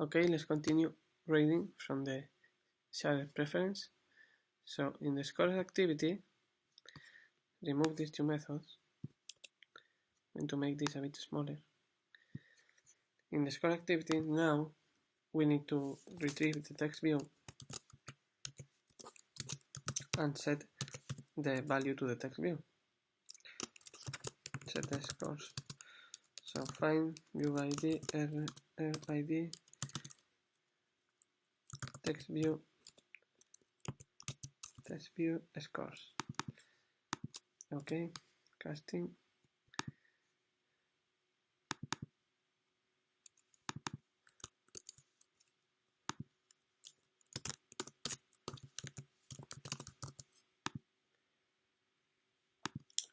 Okay, let's continue reading from the shared preference. So in the scores activity, remove these two methods. I'm going to make this a bit smaller. In the score activity, now we need to retrieve the text view and set the value to the text view. Set the scores. So find view ID, RID, text view scores. Okay, casting.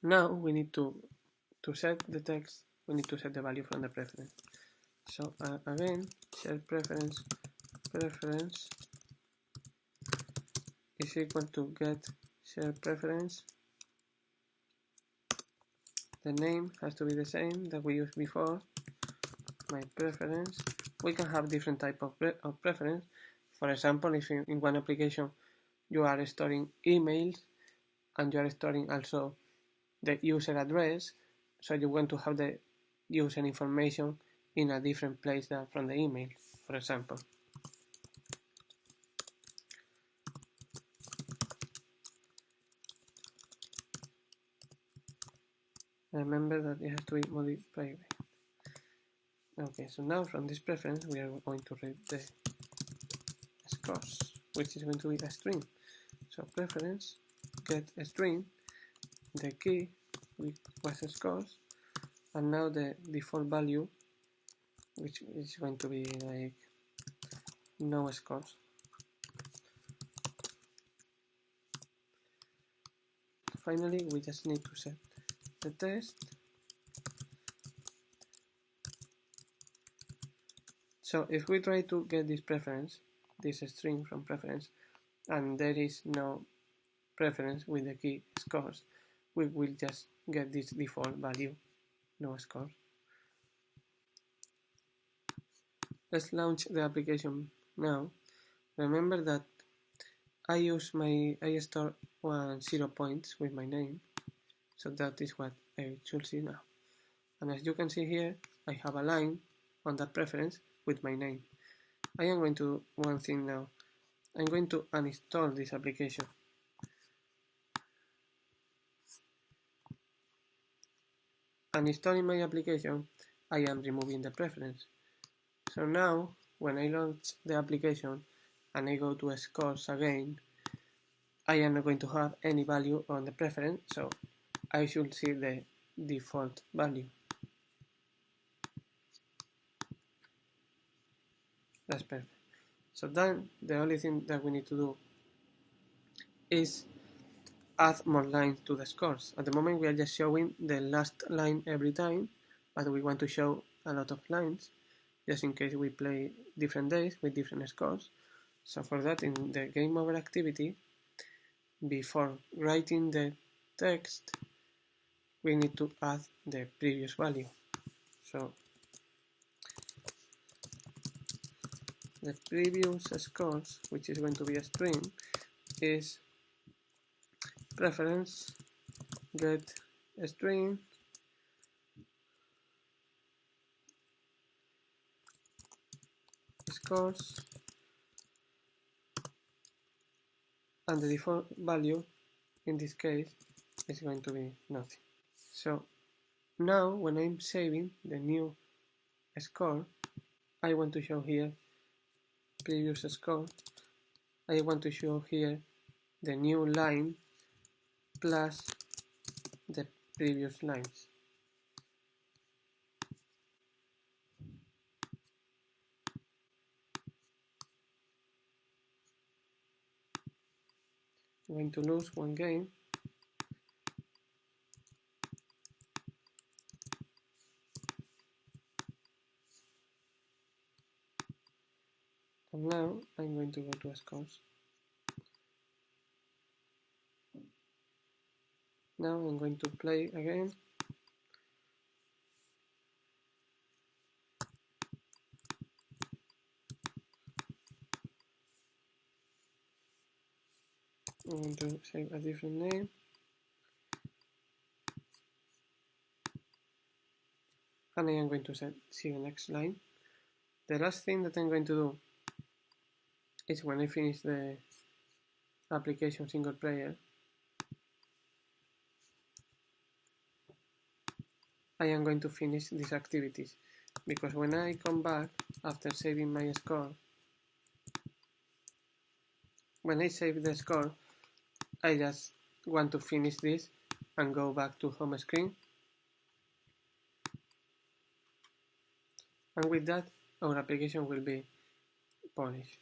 Now we need to set the text, we need to set the value from the preference. So again, share preference is equal to get share preference. The name has to be the same that we used before. My preference. We can have different type of preference. For example, if in one application you are storing emails and you are storing also the user address, so you want to have the user information in a different place than from the email, for example. Remember that it has to be modified. Okay, so now from this preference we are going to read the scores, which is going to be a string. So preference get a string, the key was scores, and now the default value, which is going to be like no scores. Finally, we just need to set the test. So if we try to get this preference, this string from preference, and there is no preference with the key scores, we will just get this default value, no scores. Let's launch the application now. Remember that I store 0 points with my name, so that is what I should see now. And as you can see here, I have a line on that preference with my name. I am going to do one thing now. I'm going to uninstall this application. Uninstalling my application, I am removing the preference. So now, when I launch the application and I go to scores again, I am not going to have any value on the preference, so I should see the default value. That's perfect. So then the only thing that we need to do is add more lines to the scores. At the moment we are just showing the last line every time, but we want to show a lot of lines just in case we play different days with different scores. So for that, in the game over activity, before writing the text, we need to add the previous value. So the previous scores, which is going to be a string, is preference get a string scores, and the default value in this case is going to be nothing. So now when I'm saving the new score, I want to show here previous score. I want to show here the new line plus the previous lines. I'm going to lose one game. And now I'm going to go to scores. Now I'm going to play again. I'm going to save a different name. And I am going to see the next line. The last thing that I'm going to do is when I finish the application single player, I am going to finish these activities, because when I come back after saving my score, when I save the score, I just want to finish this and go back to home screen. And with that, our application will be polished.